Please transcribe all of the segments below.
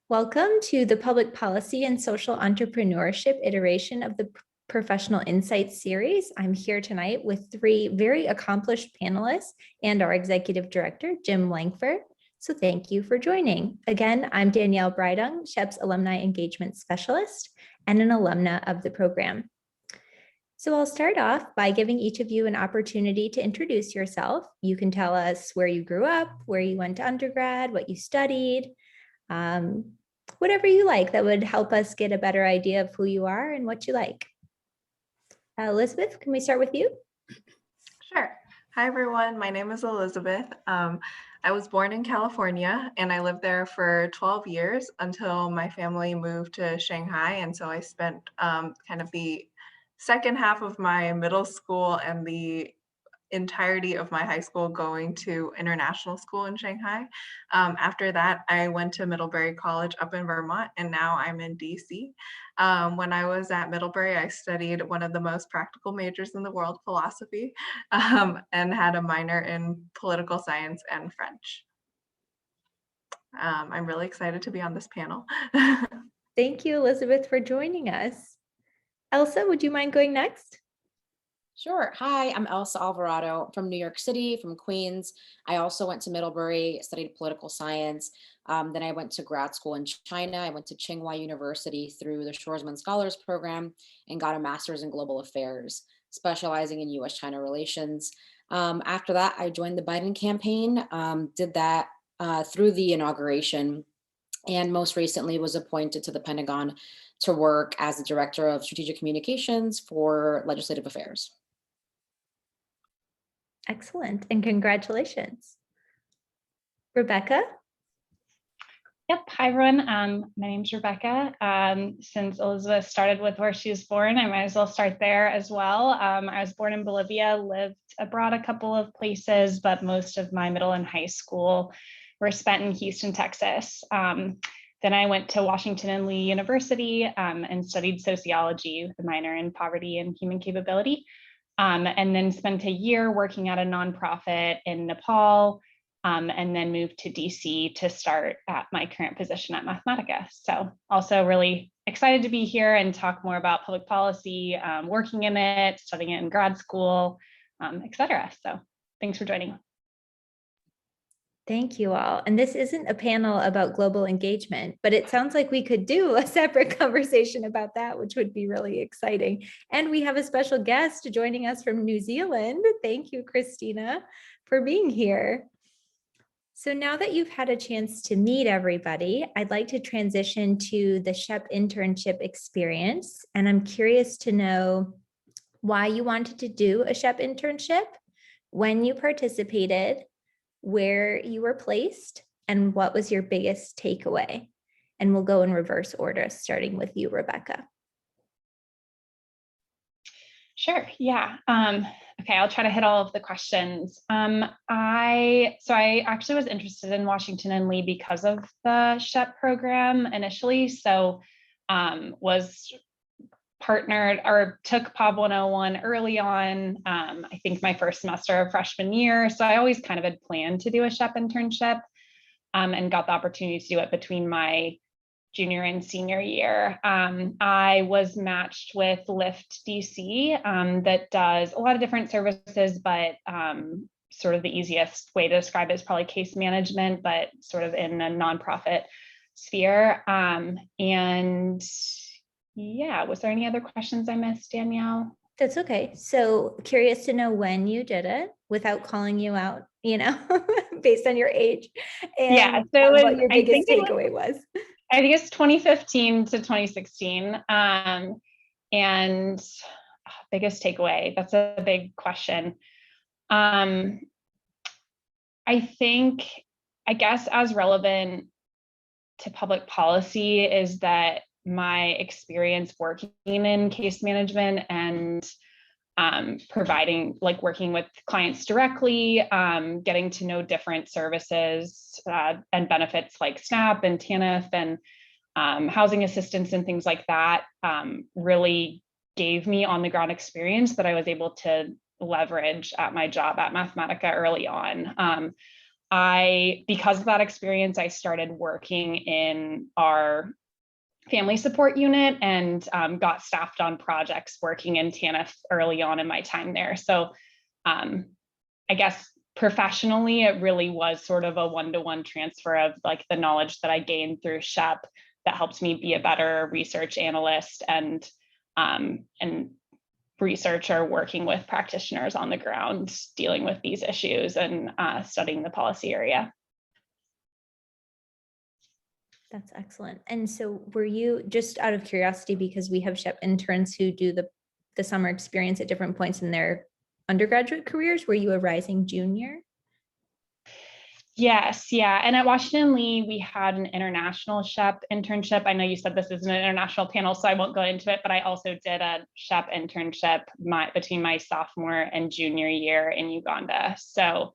Welcome to the Public Policy and Social Entrepreneurship iteration of the Professional Insights series. I'm here tonight with three very accomplished panelists and our Executive Director, Jim Langford. So thank you for joining. Again, I'm Danielle Breidung, Shep's Alumni Engagement Specialist and an alumna of the program. So I'll start off by giving each of you an opportunity to introduce yourself. You can tell us where you grew up, where you went to undergrad, what you studied, whatever you like that would help us get a better idea of who you are and what you like. Elizabeth, can we start with you? Sure. Hi, everyone. My name is Elizabeth. I was born in California and I lived there for 12 years until my family moved to Shanghai. And so I spent kind of the second half of my middle school and the entirety of my high school going to international school in Shanghai. After that, I went to Middlebury College up in Vermont, and now I'm in DC. When I was at Middlebury, I studied one of the most practical majors in the world, philosophy, and had a minor in political science and French. I'm really excited to be on this panel. Thank you, Elizabeth, for joining us. Elsa, would you mind going next? Sure. Hi, I'm Elsa Alvarado from New York City, from Queens. I also went to Middlebury, studied political science. Then I went to grad school in China. I went to Tsinghua University through the Schwarzman Scholars Program and got a master's in global affairs, specializing in US-China relations. After that, I joined the Biden campaign, did that through the inauguration, and most recently was appointed to the Pentagon to work as the Director of Strategic Communications for Legislative Affairs. Excellent, and congratulations. Rebecca? Yep. Hi, everyone. My name's Rebecca. Since Elizabeth started with where she was born, I might as well start there as well. I was born in Bolivia, lived abroad a couple of places, but most of my middle and high school were spent in Houston, Texas. Then I went to Washington and Lee University and studied sociology with a minor in poverty and human capability. And then spent a year working at a nonprofit in Nepal, and then moved to DC to start at my current position at Mathematica. So also really excited to be here and talk more about public policy, working in it, studying it in grad school, et cetera. So thanks for joining. Thank you all. And this isn't a panel about global engagement, but it sounds like we could do a separate conversation about that, which would be really exciting. And we have a special guest joining us from New Zealand. Thank you, Christina, for being here. So now that you've had a chance to meet everybody, I'd like to transition to the Shep internship experience. And I'm curious to know why you wanted to do a Shep internship, when you participated, where you were placed, and what was your biggest takeaway. And we'll go in reverse order, starting with you, Rebecca. Sure. Yeah. Okay, I'll try to hit all of the questions. I actually was interested in Washington and Lee because of the Shep program initially. So was partnered or took POB 101 early on, I think my first semester of freshman year. So I always kind of had planned to do a Shep internship and got the opportunity to do it between my junior and senior year. I was matched with Lyft DC that does a lot of different services, but sort of the easiest way to describe it is probably case management, but sort of in a nonprofit sphere. And yeah, was there any other questions I missed, Danielle? That's okay. So curious to know when you did it without calling you out, based on your age. And yeah, so what your biggest takeaway was. I think it's 2015 to 2016. And biggest takeaway, that's a big question. I guess as relevant to public policy is that my experience working in case management and working with clients directly, getting to know different services and benefits like SNAP and TANF and housing assistance and things like that really gave me on the ground experience that I was able to leverage at my job at Mathematica early on. because of that experience, I started working in our family support unit and got staffed on projects working in TANF early on in my time there. So I guess professionally, it really was sort of a one-to-one transfer of like the knowledge that I gained through SHEP that helped me be a better research analyst and researcher working with practitioners on the ground, dealing with these issues and studying the policy area. That's excellent. And so were you, just out of curiosity, because we have SHEP interns who do the summer experience at different points in their undergraduate careers, were you a rising junior? Yes, yeah. And at Washington Lee, we had an international SHEP internship. I know you said this is an international panel, so I won't go into it, but I also did a SHEP internship between my sophomore and junior year in Uganda. So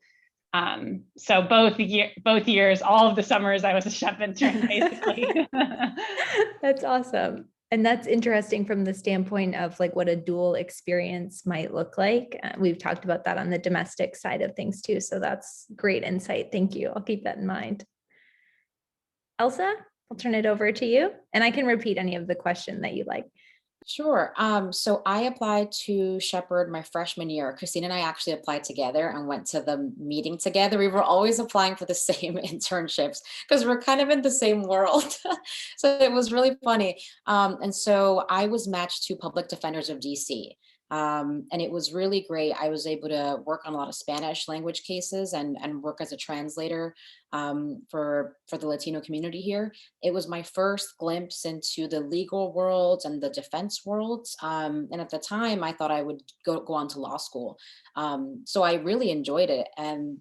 both years, all of the summers, I was a SHEP intern, basically. That's awesome. And that's interesting from the standpoint of like what a dual experience might look like. We've talked about that on the domestic side of things too. So that's great insight. Thank you. I'll keep that in mind. Elsa, I'll turn it over to you, and I can repeat any of the question that you like. Sure. So I applied to Shepherd my freshman year. Christine and I actually applied together and went to the meeting together. We were always applying for the same internships because we're kind of in the same world. So it was really funny. And so I was matched to Public Defenders of DC. And it was really great. I was able to work on a lot of Spanish language cases and work as a translator for the Latino community here. It was my first glimpse into the legal world and the defense world. And at the time, I thought I would go on to law school. So I really enjoyed it and,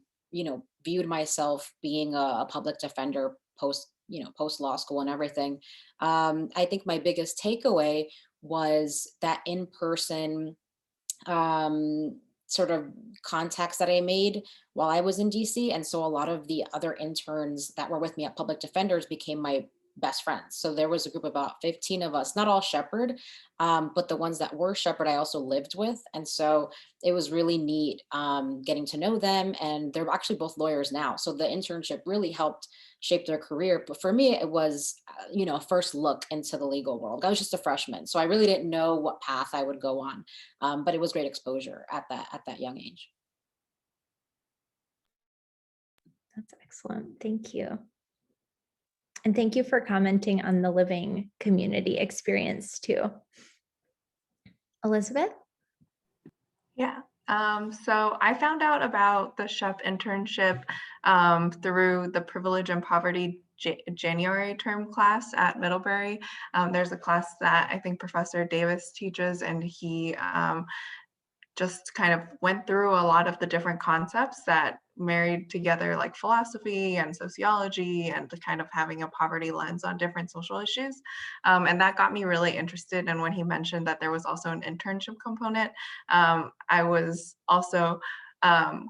viewed myself being a public defender post law school and everything. I think my biggest takeaway was that in-person sort of contacts that I made while I was in DC. And so a lot of the other interns that were with me at Public Defenders became my best friends. So there was a group of about 15 of us, not all Shepherd, but the ones that were Shepherd, I also lived with. And so it was really neat getting to know them. And they're actually both lawyers now. So the internship really helped shape their career. But for me, it was, a first look into the legal world. I was just a freshman, so I really didn't know what path I would go on. But it was great exposure at that young age. That's excellent. Thank you. And thank you for commenting on the living community experience too. Elizabeth? Yeah. So I found out about the SHEP internship through the Privilege and Poverty January term class at Middlebury. There's a class that I think Professor Davis teaches, and he just kind of went through a lot of the different concepts that married together, like philosophy and sociology, and the kind of having a poverty lens on different social issues. And that got me really interested. And when he mentioned that there was also an internship component, I was also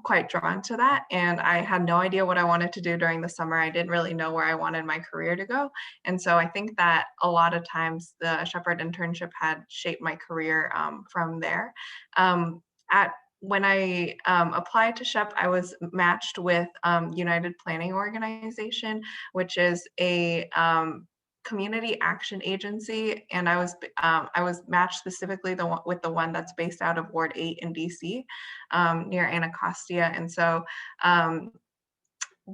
quite drawn to that. And I had no idea what I wanted to do during the summer. I didn't really know where I wanted my career to go. And so I think that a lot of times the Shepherd internship had shaped my career from there. When I applied to SHEP, I was matched with United Planning Organization, which is a community action agency, and I was matched specifically with the one that's based out of Ward 8 in DC, near Anacostia. And so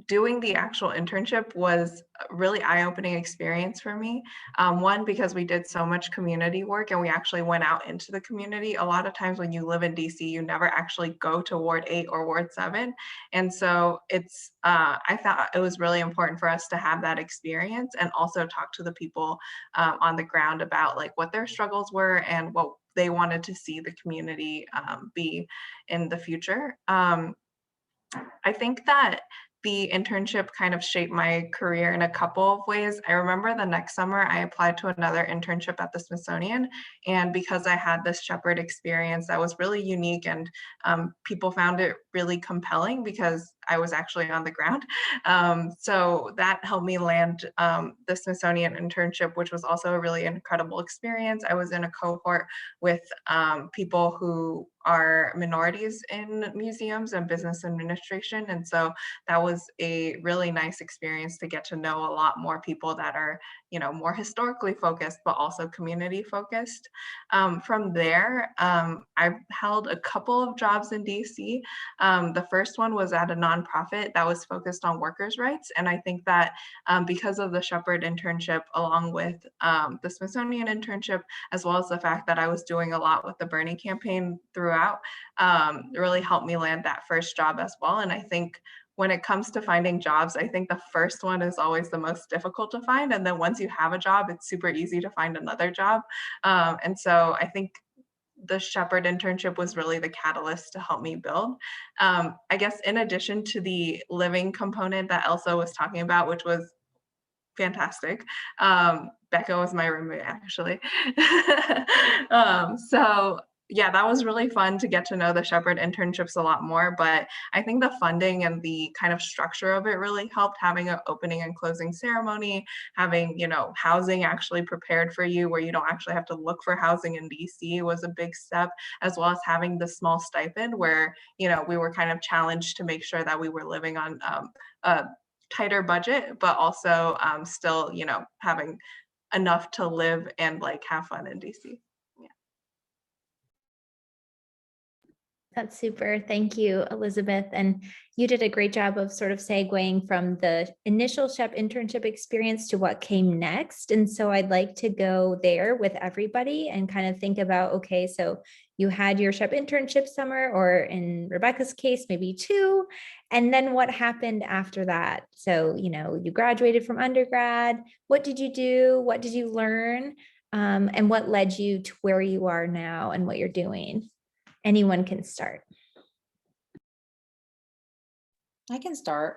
doing the actual internship was a really eye-opening experience for me. One, because we did so much community work and we actually went out into the community. A lot of times when you live in DC, you never actually go to Ward 8 or Ward 7. And so I thought it was really important for us to have that experience and also talk to the people on the ground about like what their struggles were and what they wanted to see the community be in the future. I think that the internship kind of shaped my career in a couple of ways. I remember the next summer I applied to another internship at the Smithsonian, and because I had this Shepherd experience that was really unique, and people found it really compelling because I was actually on the ground. So that helped me land the Smithsonian internship, which was also a really incredible experience. I was in a cohort with people who are minorities in museums and business administration. And so that was a really nice experience to get to know a lot more people that are, more historically focused, but also community focused. From there, I've held a couple of jobs in DC. The first one was at a nonprofit that was focused on workers' rights. And I think that because of the Shepherd internship, along with the Smithsonian internship, as well as the fact that I was doing a lot with the Bernie campaign throughout, really helped me land that first job as well. And I think when it comes to finding jobs, I think the first one is always the most difficult to find. And then once you have a job, it's super easy to find another job. And so I think the Shepherd internship was really the catalyst to help me build. I guess in addition to the living component that Elsa was talking about, which was fantastic. Becca was my roommate, actually. So yeah, that was really fun to get to know the Shepherd internships a lot more, but I think the funding and the kind of structure of it really helped, having an opening and closing ceremony, having, housing actually prepared for you where you don't actually have to look for housing in DC was a big step, as well as having the small stipend where, we were kind of challenged to make sure that we were living on a tighter budget, but also still, having enough to live and like have fun in DC. Yeah. That's super. Thank you, Elizabeth. And you did a great job of sort of segueing from the initial Shep internship experience to what came next. And so I'd like to go there with everybody and kind of think about, okay, so you had your Shep internship summer, or in Rebecca's case, maybe two. And then what happened after that? So, you graduated from undergrad. What did you do? What did you learn? And what led you to where you are now and what you're doing? Anyone can start. I can start.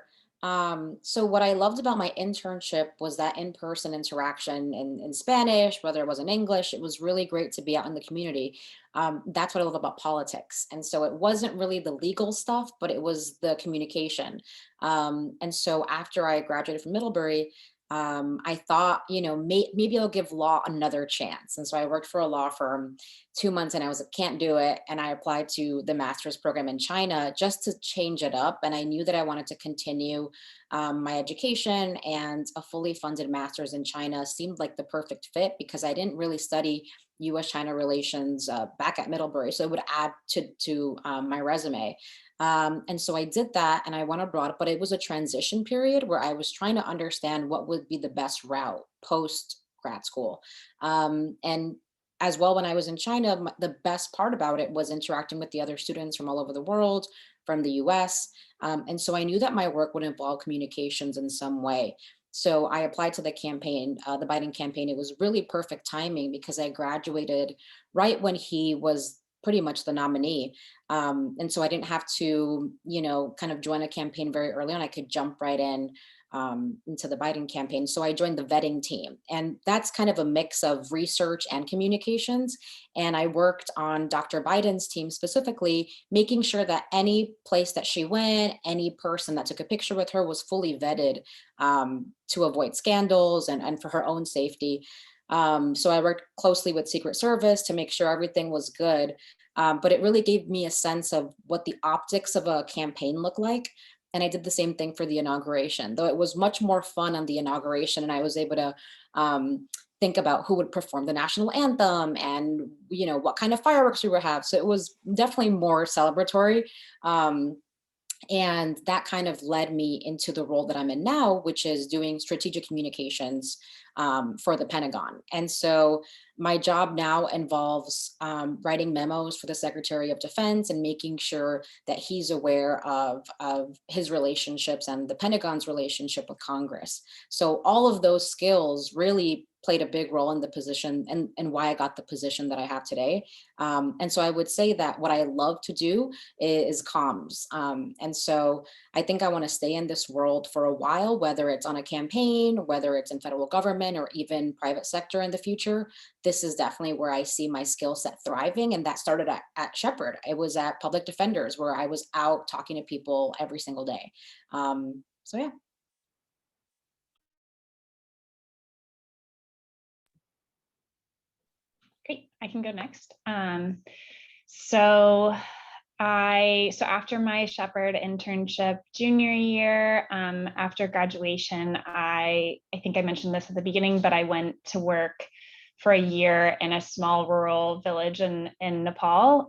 So what I loved about my internship was that in-person interaction in Spanish, whether it was in English. It was really great to be out in the community. That's what I love about politics. And so it wasn't really the legal stuff, but it was the communication. And so after I graduated from Middlebury, I thought, maybe I'll give law another chance. And so I worked for a law firm 2 months and I was like, can't do it. And I applied to the master's program in China just to change it up. And I knew that I wanted to continue my education, and a fully funded master's in China seemed like the perfect fit because I didn't really study US-China relations back at Middlebury. So it would add to my resume. And so I did that and I went abroad, but it was a transition period where I was trying to understand what would be the best route post grad school. And as well, when I was in China, the best part about it was interacting with the other students from all over the world, from the US. And so I knew that my work would involve communications in some way. So I applied to the campaign, the Biden campaign. It was really perfect timing because I graduated right when he was pretty much the nominee. And so I didn't have to, kind of join a campaign very early on. I could jump right into the Biden campaign. So I joined the vetting team. And that's kind of a mix of research and communications. And I worked on Dr. Biden's team specifically, making sure that any place that she went, any person that took a picture with her was fully vetted to avoid scandals and for her own safety. So I worked closely with Secret Service to make sure everything was good. But it really gave me a sense of what the optics of a campaign look like. And I did the same thing for the inauguration, though it was much more fun on the inauguration. And I was able to think about who would perform the national anthem and, what kind of fireworks we would have. So it was definitely more celebratory. And that kind of led me into the role that I'm in now, which is doing strategic communications for the Pentagon. And so my job now involves writing memos for the Secretary of Defense and making sure that he's aware of his relationships and the Pentagon's relationship with Congress. So all of those skills really played a big role in the position and why I got the position that I have today. And so I would say that what I love to do is comms. And so I think I want to stay in this world for a while, whether it's on a campaign, whether it's in federal government or even private sector in the future. This is definitely where I see my skill set thriving. And that started at Shepherd. It was at Public Defenders where I was out talking to people every single day. So yeah. Great, I can go next. So after my Shepherd internship junior year, after graduation, I think I mentioned this at the beginning, but I went to work for a year in a small rural village in Nepal.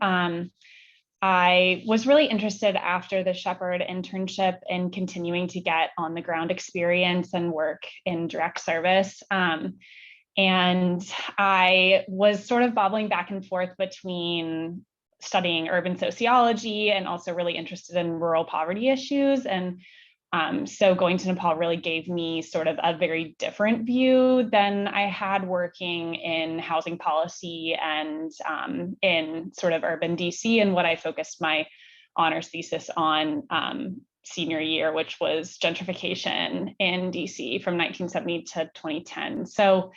I was really interested after the Shepherd internship in continuing to get on the ground experience and work in direct service. And I was sort of bobbling back and forth between studying urban sociology and also really interested in rural poverty issues. And so going to Nepal really gave me sort of a very different view than I had working in housing policy and in sort of urban DC, and what I focused my honors thesis on senior year, which was gentrification in DC from 1970 to 2010. So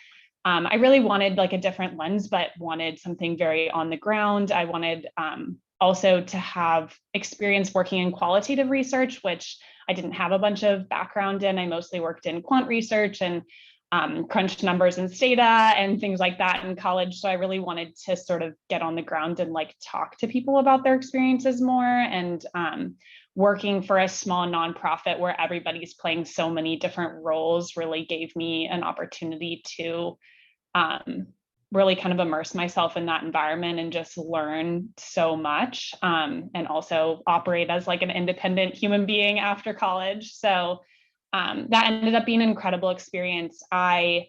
I really wanted like a different lens, but wanted something very on the ground. I wanted also to have experience working in qualitative research, which I didn't have a bunch of background in. I mostly worked in quant research and crunched numbers and data and things like that in college. So I really wanted to sort of get on the ground and like talk to people about their experiences more. And working for a small nonprofit where everybody's playing so many different roles really gave me an opportunity to really kind of immerse myself in that environment and just learn so much, and also operate as like an independent human being after college. So that ended up being an incredible experience. I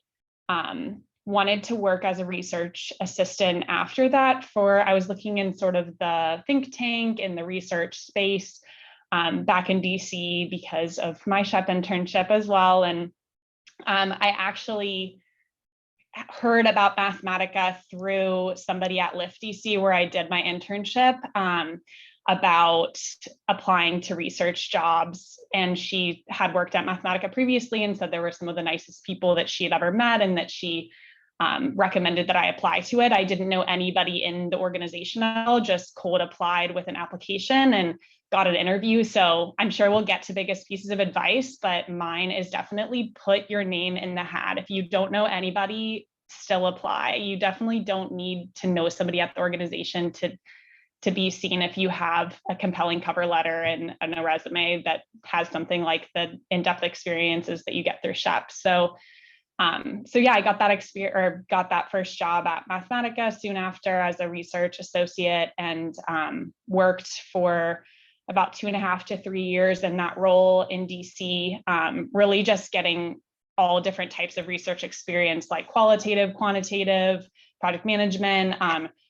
wanted to work as a research assistant after that. I was looking in sort of the think tank in the research space back in DC because of my Shep internship as well. And I actually heard about Mathematica through somebody at Lyft DC where I did my internship about applying to research jobs. And she had worked at Mathematica previously and said there were some of the nicest people that she had ever met and that she recommended that I apply to it. I didn't know anybody in the organization at all, just cold applied with an application and got an interview. So I'm sure we'll get to biggest pieces of advice, but mine is definitely put your name in the hat. If you don't know anybody, still apply. You definitely don't need to know somebody at the organization to be seen if you have a compelling cover letter and a resume that has something like the in-depth experiences that you get through Shep. So yeah, I got that experience or got that first job at Mathematica soon after as a research associate and worked for about 2.5 to 3 years in that role in DC, really just getting all different types of research experience like qualitative, quantitative, project management,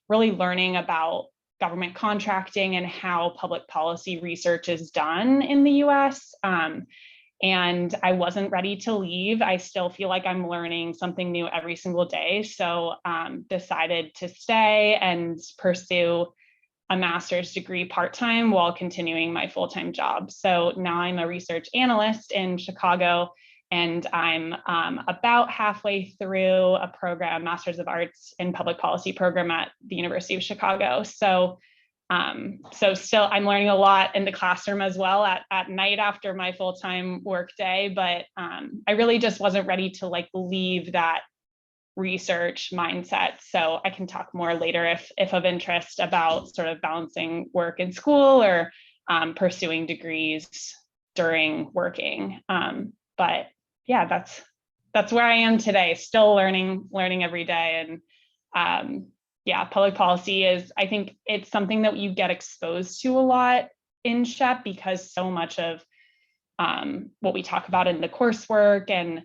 really learning about government contracting and how public policy research is done in the US. And I wasn't ready to leave. I still feel like I'm learning something new every single day. So decided to stay and pursue a master's degree part-time while continuing my full-time job. So now I'm a research analyst in Chicago, and I'm about halfway through a program, Master's of Arts in Public Policy program at the University of Chicago. So still I'm learning a lot in the classroom as well at night after my full-time work day, but I really just wasn't ready to like leave that research mindset. So I can talk more later if of interest about sort of balancing work and school or pursuing degrees during working. But yeah, that's where I am today, still learning every day. And yeah, public policy is, I think it's something that you get exposed to a lot in Shep because so much of what we talk about in the coursework and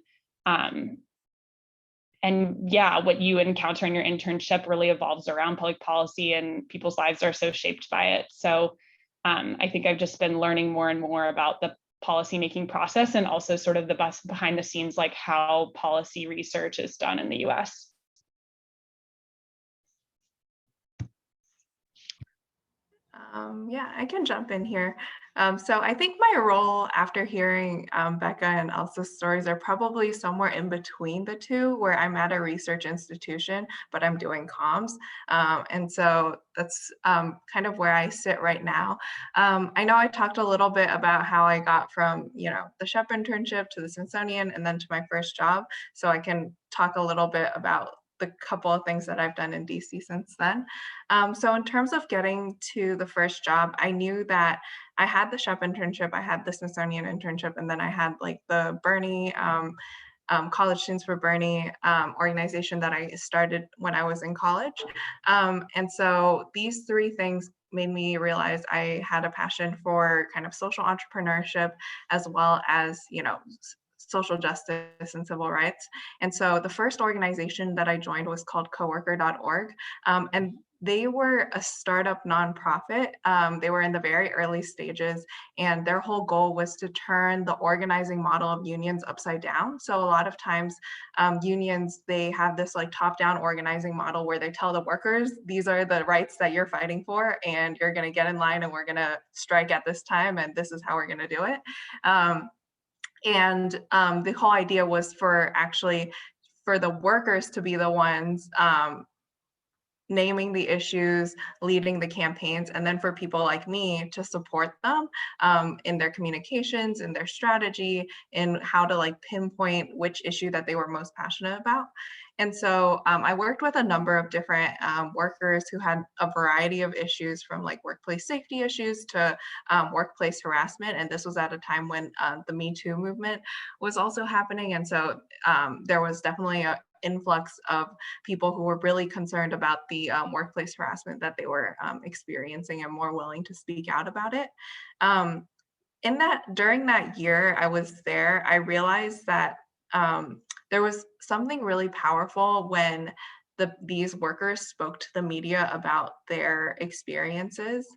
yeah, what you encounter in your internship really evolves around public policy and people's lives are so shaped by it. So I think I've just been learning more and more about the policymaking process and also sort of the behind the scenes, like how policy research is done in the US. Yeah, I can jump in here. So I think my role after hearing Becca and Elsa's stories are probably somewhere in between the two, where I'm at a research institution, but I'm doing comms. And so that's kind of where I sit right now. I know I talked a little bit about how I got from, the Shep internship to the Smithsonian and then to my first job. So I can talk a little bit about the couple of things that I've done in DC since then. So in terms of getting to the first job, I knew that I had the Shep internship, I had the Smithsonian internship, and then I had like the Bernie College Students for Bernie organization that I started when I was in college. And so these three things made me realize I had a passion for kind of social entrepreneurship as well as, social justice and civil rights. And so the first organization that I joined was called coworker.org. And they were a startup nonprofit. They were in the very early stages, and their whole goal was to turn the organizing model of unions upside down. So a lot of times unions, they have this like top-down organizing model where they tell the workers, these are the rights that you're fighting for, and you're gonna get in line and we're gonna strike at this time, and this is how we're gonna do it. And the whole idea was for the workers to be the ones naming the issues, leading the campaigns, and then for people like me to support them in their communications, in their strategy, in how to like pinpoint which issue that they were most passionate about. And so I worked with a number of different workers who had a variety of issues, from like workplace safety issues to workplace harassment. And this was at a time when the Me Too movement was also happening. And so there was definitely an influx of people who were really concerned about the workplace harassment that they were experiencing and more willing to speak out about it. During that year I was there, I realized that there was something really powerful when these workers spoke to the media about their experiences.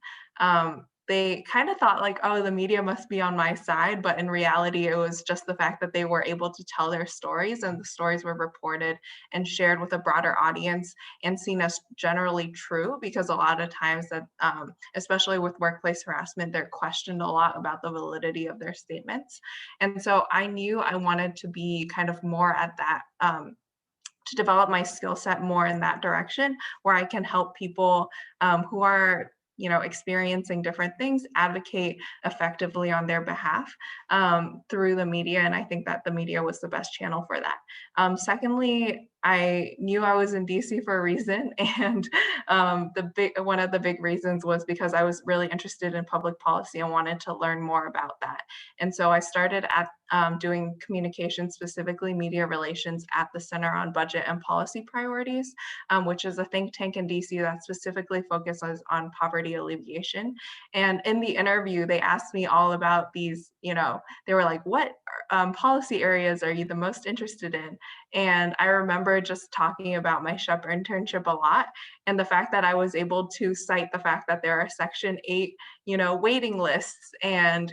They kind of thought like, oh, the media must be on my side, but in reality, it was just the fact that they were able to tell their stories, and the stories were reported and shared with a broader audience and seen as generally true, because a lot of times that, especially with workplace harassment, they're questioned a lot about the validity of their statements. And so I knew I wanted to be kind of more at that, to develop my skill set more in that direction, where I can help people who are experiencing different things, advocate effectively on their behalf through the media. And I think that the media was the best channel for that. Secondly, I knew I was in DC for a reason. And one of the big reasons was because I was really interested in public policy and wanted to learn more about that. And so I started at doing communication, specifically media relations, at the Center on Budget and Policy Priorities, which is a think tank in DC that specifically focuses on poverty alleviation. And in the interview, they asked me all about these, they were like, what policy areas are you the most interested in? And I remember just talking about my Shep internship a lot, and the fact that I was able to cite the fact that there are Section 8, waiting lists, and,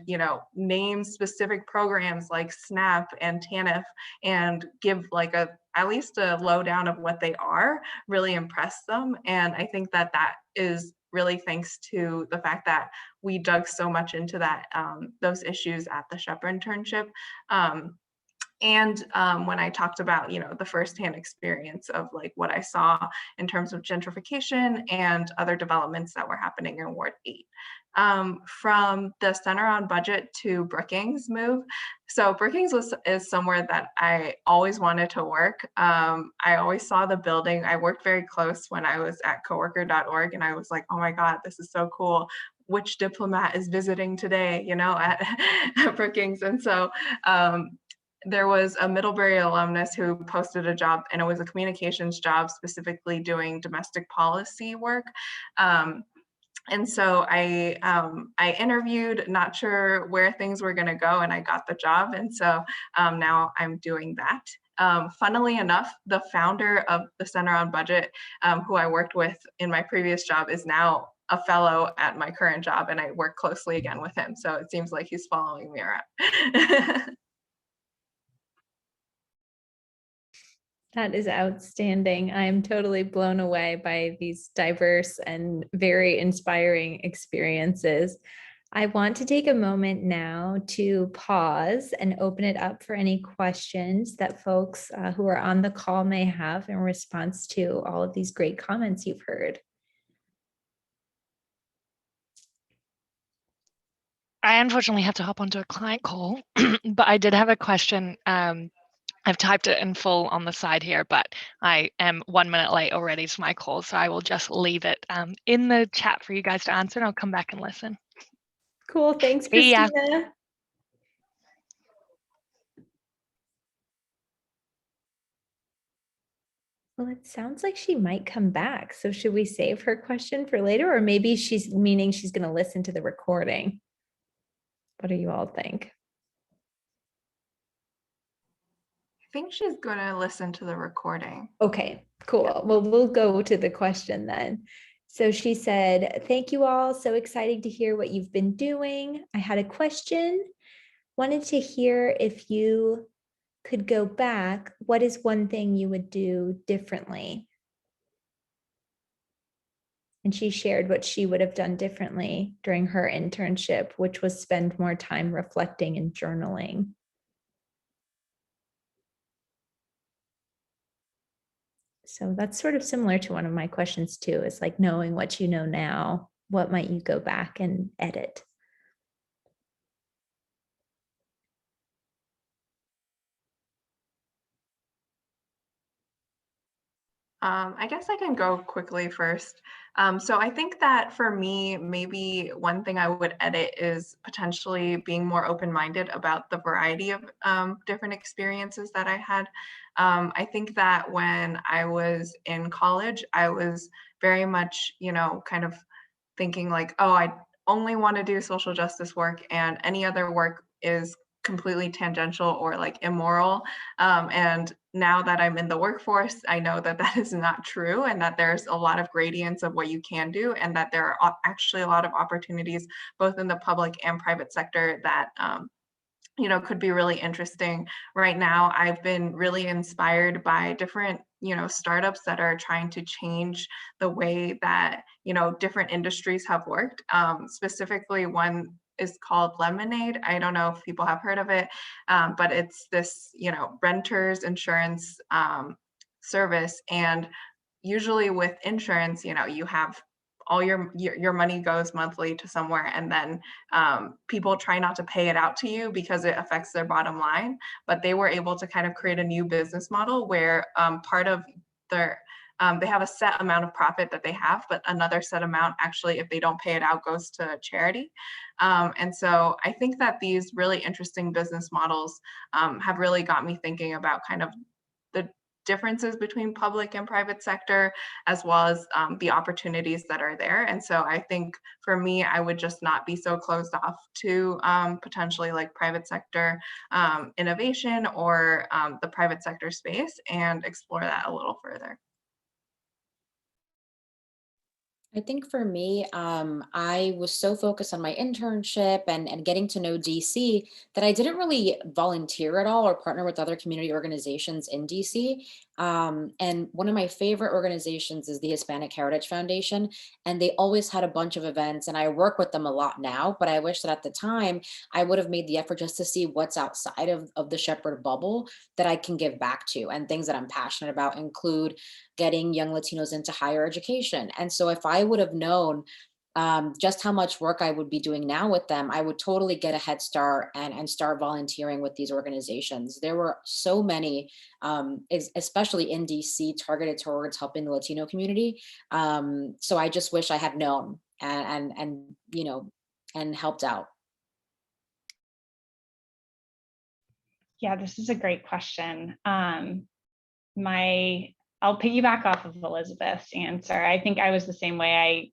name specific programs like SNAP and TANF, and give like at least a lowdown of what they are, really impressed them. And I think that that is really thanks to the fact that we dug so much into that, those issues at the Shep internship. And when I talked about, the firsthand experience of like what I saw in terms of gentrification and other developments that were happening in Ward 8. From the Center on Budget to Brookings move. So Brookings is somewhere that I always wanted to work. I always saw the building. I worked very close when I was at coworker.org, and I was like, oh my God, this is so cool. Which diplomat is visiting today, at Brookings? And so there was a Middlebury alumnus who posted a job, and it was a communications job, specifically doing domestic policy work. And so I interviewed, not sure where things were going to go, and I got the job. And so now I'm doing that. Funnily enough, the founder of the Center on Budget, who I worked with in my previous job, is now a fellow at my current job, and I work closely again with him. So it seems like he's following me around. That is outstanding. I'm totally blown away by these diverse and very inspiring experiences. I want to take a moment now to pause and open it up for any questions that folks who are on the call may have in response to all of these great comments you've heard. I unfortunately have to hop onto a client call, but I did have a question. I've typed it in full on the side here, but I am 1 minute late already to my call, so I will just leave it in the chat for you guys to answer, and I'll come back and listen. Cool. Thanks, See ya. Christina. Well, it sounds like she might come back. So should we save her question for later, or maybe she's meaning she's going to listen to the recording? What do you all think? I think she's going to listen to the recording. Okay, cool. Well, we'll go to the question then. So she said, thank you all. So exciting to hear what you've been doing. I had a question. Wanted to hear if you could go back, what is one thing you would do differently? And she shared what she would have done differently during her internship, which was spend more time reflecting and journaling. So that's sort of similar to one of my questions too, is like knowing what you know now, what might you go back and edit? I guess I can go quickly first. So I think that for me, maybe one thing I would edit is potentially being more open-minded about the variety of different experiences that I had. I think that when I was in college, I was very much, kind of thinking like, oh, I only want to do social justice work and any other work is completely tangential or like immoral. And now that I'm in the workforce, I know that that is not true and that there's a lot of gradients of what you can do and that there are actually a lot of opportunities both in the public and private sector that could be really interesting. Right now, I've been really inspired by different, startups that are trying to change the way that, different industries have worked. Specifically, one is called Lemonade. I don't know if people have heard of it, but it's this, renters insurance service. And usually with insurance, you have all your money goes monthly to somewhere, and then people try not to pay it out to you because it affects their bottom line. But they were able to kind of create a new business model where part of their they have a set amount of profit that they have, but another set amount actually, if they don't pay it out, goes to charity. And so I think that these really interesting business models have really got me thinking about kind of the differences between public and private sector, as well as the opportunities that are there. And so I think for me, I would just not be so closed off to potentially like private sector innovation or the private sector space and explore that a little further. I think for me, I was so focused on my internship and getting to know DC that I didn't really volunteer at all or partner with other community organizations in DC. And one of my favorite organizations is the Hispanic Heritage Foundation, and they always had a bunch of events, and I work with them a lot now, but I wish that at the time I would have made the effort just to see what's outside of the Shepherd bubble that I can give back to, and things that I'm passionate about include getting young Latinos into higher education. And so if I would have known just how much work I would be doing now with them, I would totally get a head start and start volunteering with these organizations. There were so many, especially in DC, targeted towards helping the Latino community. So I just wish I had known and helped out. Yeah, this is a great question. I'll piggyback off of Elizabeth's answer. I think I was the same way. I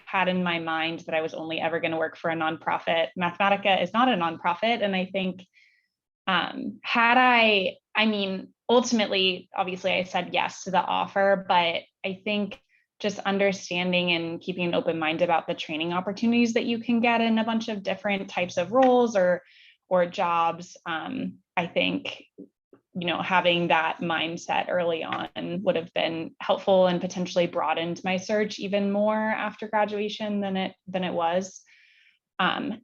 had in my mind that I was only ever going to work for a nonprofit. Mathematica is not a nonprofit. And I think ultimately, obviously I said yes to the offer, but I think just understanding and keeping an open mind about the training opportunities that you can get in a bunch of different types of roles or jobs, I think having that mindset early on would have been helpful and potentially broadened my search even more after graduation than it was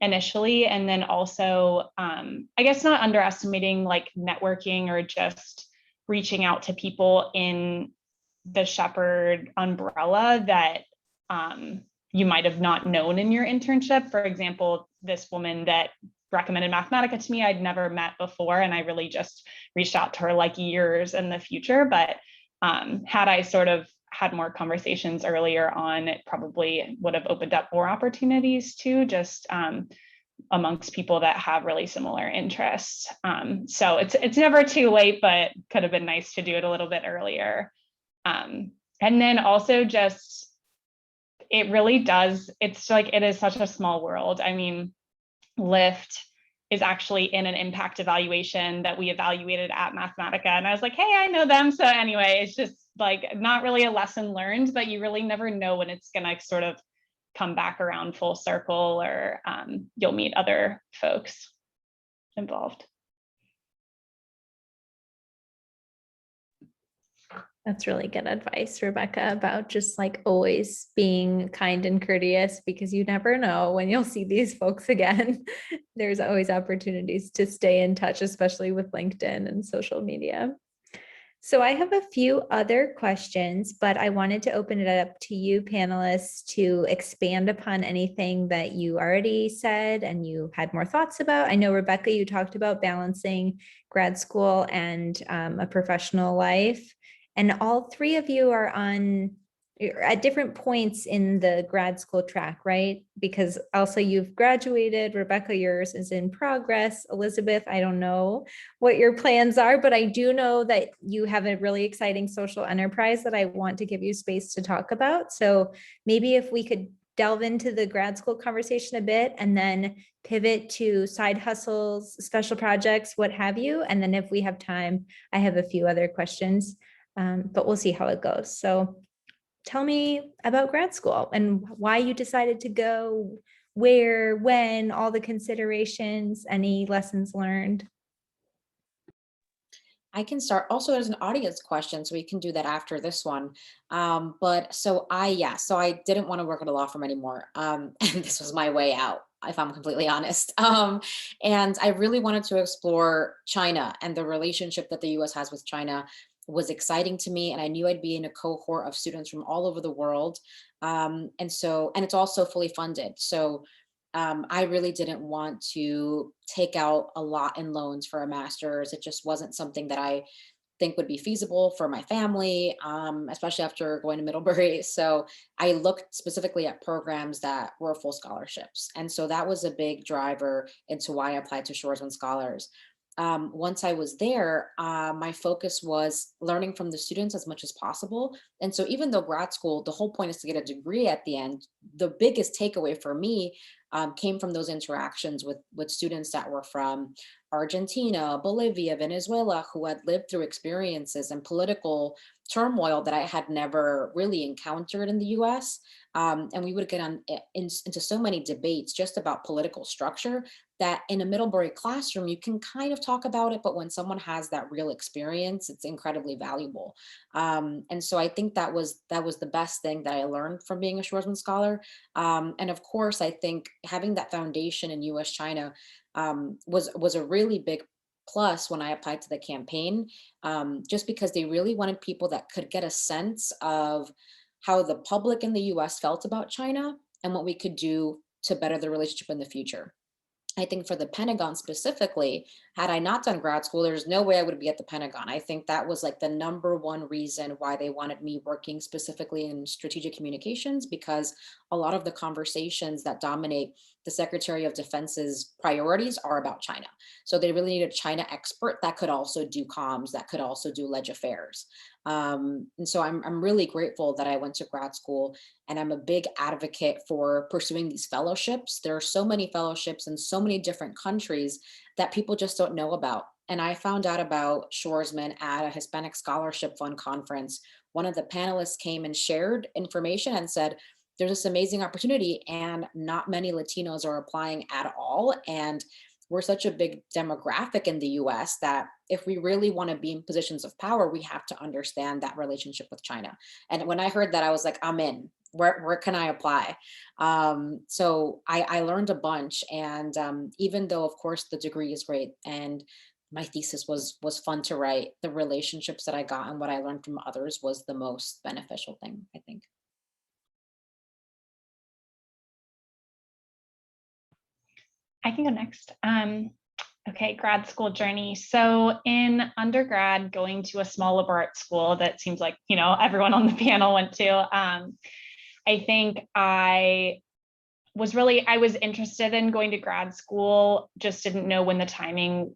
initially. And then also, I guess not underestimating like networking or just reaching out to people in the Shepherd umbrella that you might have not known in your internship. For example, this woman that recommended Mathematica to me. I'd never met before, and I really just reached out to her like years in the future. But had I sort of had more conversations earlier on, it probably would have opened up more opportunities too, just amongst people that have really similar interests. So it's never too late, but could have been nice to do it a little bit earlier. And then also just, it really does, it's like, it is such a small world. I mean, Lyft is actually in an impact evaluation that we evaluated at Mathematica. And I was like, hey, I know them. So anyway, it's just like not really a lesson learned, but you really never know when it's gonna sort of come back around full circle, or you'll meet other folks involved. That's really good advice, Rebecca, about just like always being kind and courteous, because you never know when you'll see these folks again. There's always opportunities to stay in touch, especially with LinkedIn and social media. So I have a few other questions, but I wanted to open it up to you panelists to expand upon anything that you already said and you had more thoughts about. I know, Rebecca, you talked about balancing grad school and a professional life. And all three of you are at different points in the grad school track, right? Because Elsa, you've graduated, Rebecca, yours is in progress. Elizabeth, I don't know what your plans are, but I do know that you have a really exciting social enterprise that I want to give you space to talk about. So maybe if we could delve into the grad school conversation a bit and then pivot to side hustles, special projects, what have you. And then if we have time, I have a few other questions. But we'll see how it goes. So tell me about grad school and why you decided to go, where, when, all the considerations, any lessons learned. I can start. Also, there's an audience question, so we can do that after this one. So I didn't want to work at a law firm anymore. And this was my way out, if I'm completely honest. And I really wanted to explore China, and the relationship that the US has with China was exciting to me. And I knew I'd be in a cohort of students from all over the world. And it's also fully funded. So I really didn't want to take out a lot in loans for a master's. It just wasn't something that I think would be feasible for my family, especially after going to Middlebury. So I looked specifically at programs that were full scholarships. And so that was a big driver into why I applied to Shoresman Scholars. Once I was there, my focus was learning from the students as much as possible. And so even though grad school, the whole point is to get a degree at the end, the biggest takeaway for me came from those interactions with students that were from Argentina, Bolivia, Venezuela, who had lived through experiences and political turmoil that I had never really encountered in the US. And we would get into so many debates just about political structure that in a Middlebury classroom, you can kind of talk about it, but when someone has that real experience, it's incredibly valuable. And so I think that was the best thing that I learned from being a Shoresman Scholar. And of course, I think having that foundation in US China was a really big plus when I applied to the campaign, just because they really wanted people that could get a sense of how the public in the US felt about China and what we could do to better the relationship in the future. I think for the Pentagon specifically, had I not done grad school, there's no way I would be at the Pentagon. I think that was like the #1 reason why they wanted me working specifically in strategic communications, because a lot of the conversations that dominate the Secretary of Defense's priorities are about China. So they really need a China expert that could also do comms, that could also do leg affairs. And so I'm really grateful that I went to grad school, and I'm a big advocate for pursuing these fellowships. There are so many fellowships in so many different countries that people just don't know about. And I found out about Shoresman at a Hispanic Scholarship Fund conference. One of the panelists came and shared information and said, there's this amazing opportunity and not many Latinos are applying at all. And we're such a big demographic in the US that if we really want to be in positions of power, we have to understand that relationship with China. And when I heard that, I was like, I'm in. Where can I apply? So I learned a bunch. And even though, of course, the degree is great and my thesis was fun to write, the relationships that I got and what I learned from others was the most beneficial thing, I think. I can go next. Okay, grad school journey. So in undergrad, going to a small liberal arts school that seems like, everyone on the panel went to, I think I was interested in going to grad school, just didn't know when the timing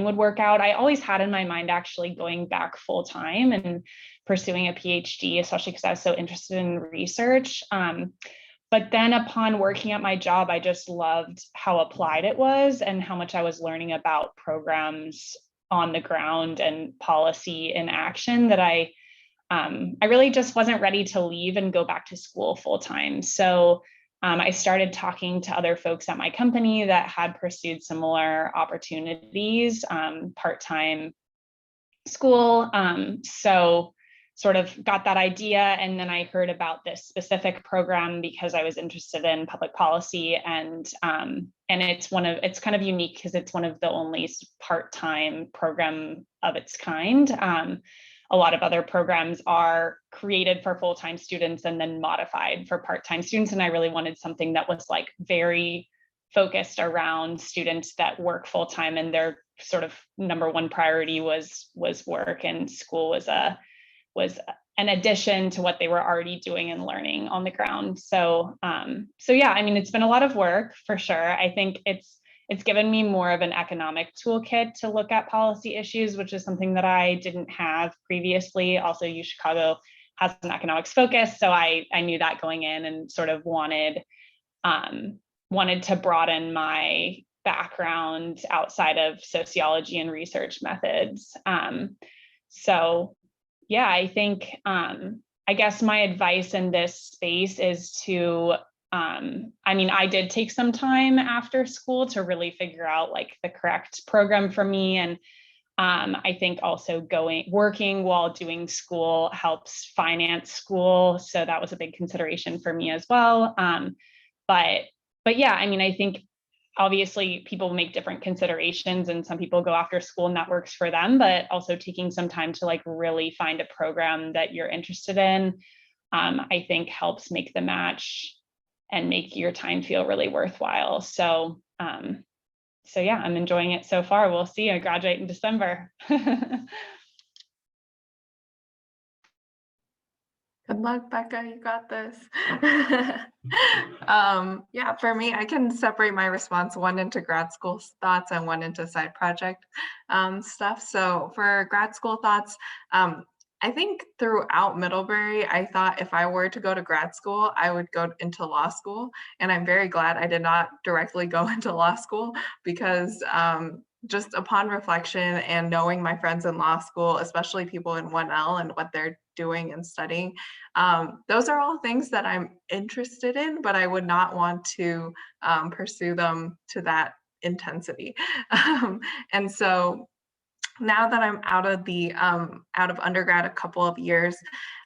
would work out. I always had in my mind actually going back full time and pursuing a PhD, especially because I was so interested in research. But then upon working at my job, I just loved how applied it was and how much I was learning about programs on the ground and policy in action that I really just wasn't ready to leave and go back to school full time. So I started talking to other folks at my company that had pursued similar opportunities, part-time school. So sort of got that idea. And then I heard about this specific program because I was interested in public policy, and it's kind of unique because it's one of the only part-time program of its kind. A lot of other programs are created for full-time students and then modified for part-time students. And I really wanted something that was like very focused around students that work full-time, and their sort of number one priority was work, and school was an addition to what they were already doing and learning on the ground. So yeah, I mean, it's been a lot of work for sure. I think it's given me more of an economic toolkit to look at policy issues, which is something that I didn't have previously. Also, UChicago has an economics focus, so I knew that going in, and sort of wanted to broaden my background outside of sociology and research methods. So yeah, I think, I guess my advice in this space is to, I did take some time after school to really figure out like the correct program for me. And I think also working while doing school helps finance school. So that was a big consideration for me as well. But yeah, I think obviously people make different considerations, and some people go after school and that works for them, but also taking some time to like really find a program that you're interested in, I think helps make the match and make your time feel really worthwhile. So yeah, I'm enjoying it so far. We'll see. I graduate in December. Good luck, Becca, you got this. Yeah, for me, I can separate my response, one into grad school thoughts and one into side project stuff. So for grad school thoughts, I think throughout Middlebury, I thought if I were to go to grad school, I would go into law school. And I'm very glad I did not directly go into law school, because just upon reflection and knowing my friends in law school, especially people in 1L and what they're doing and studying, those are all things that I'm interested in, but I would not want to pursue them to that intensity. And so now that I'm out of undergrad a couple of years,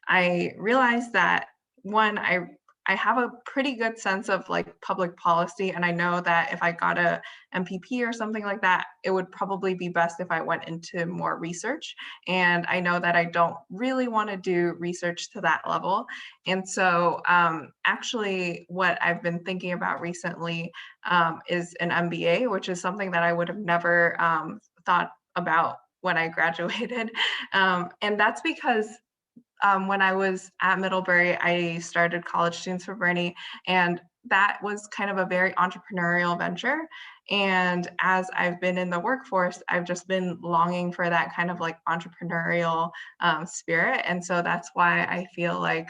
I realized that one, I have a pretty good sense of like public policy, and I know that if I got a MPP or something like that, it would probably be best if I went into more research. And I know that I don't really want to do research to that level. And so actually what I've been thinking about recently is an MBA, which is something that I would have never thought about when I graduated. And that's because when I was at Middlebury, I started College Students for Bernie, and that was kind of a very entrepreneurial venture. And as I've been in the workforce, I've just been longing for that kind of like entrepreneurial spirit. And so that's why I feel like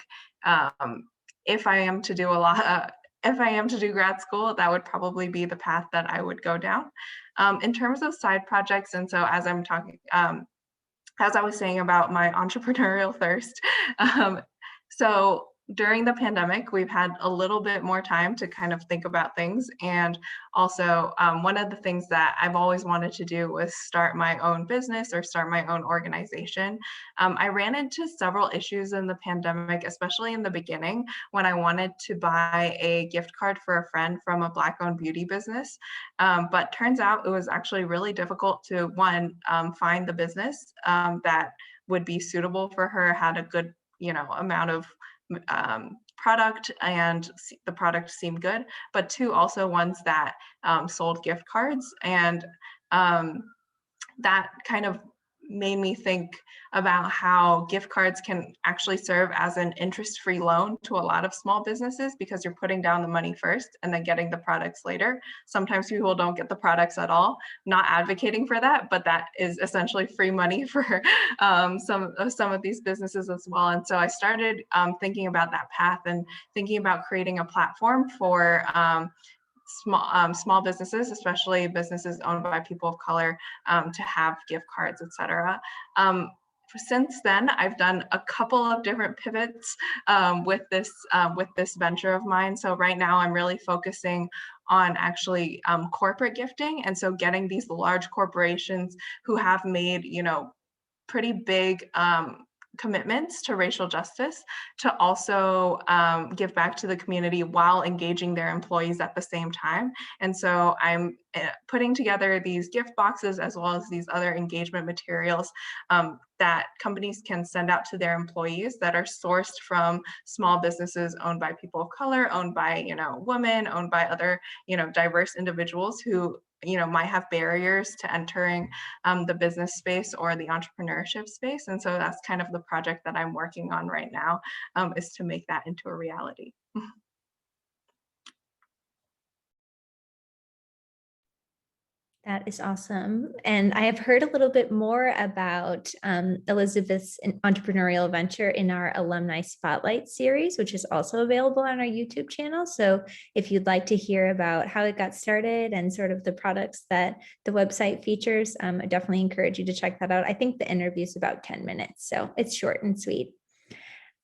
if I am to do if I am to do grad school, that would probably be the path that I would go down. In terms of side projects, and so as I'm talking, as I was saying about my entrepreneurial thirst, so during the pandemic, we've had a little bit more time to kind of think about things. And also one of the things that I've always wanted to do was start my own business or start my own organization. I ran into several issues in the pandemic, especially in the beginning, when I wanted to buy a gift card for a friend from a Black-owned beauty business. But turns out it was actually really difficult to, one, find the business that would be suitable for her, had a good amount of product and the product seemed good, but 2, also ones that sold gift cards. And that kind of made me think about how gift cards can actually serve as an interest-free loan to a lot of small businesses, because you're putting down the money first and then getting the products later. Sometimes people don't get the products at all. Not advocating for that, but that is essentially free money for some of these businesses as well. And so I started thinking about that path and thinking about creating a platform for small businesses, especially businesses owned by people of color, to have gift cards, etc. Since then, I've done a couple of different pivots with this venture of mine. So right now, I'm really focusing on actually corporate gifting, and so getting these large corporations who have made, you know, pretty big commitments to racial justice to also give back to the community while engaging their employees at the same time. And so I'm putting together these gift boxes as well as these other engagement materials that companies can send out to their employees that are sourced from small businesses owned by people of color, owned by, you know, women, owned by other, you know, diverse individuals who, you know, might have barriers to entering the business space or the entrepreneurship space. And so that's kind of the project that I'm working on right now, is to make that into a reality. That is awesome. And I have heard a little bit more about Elizabeth's entrepreneurial venture in our Alumni Spotlight series, which is also available on our YouTube channel. So if you'd like to hear about how it got started and sort of the products that the website features, I definitely encourage you to check that out. I think the interview is about 10 minutes, so it's short and sweet.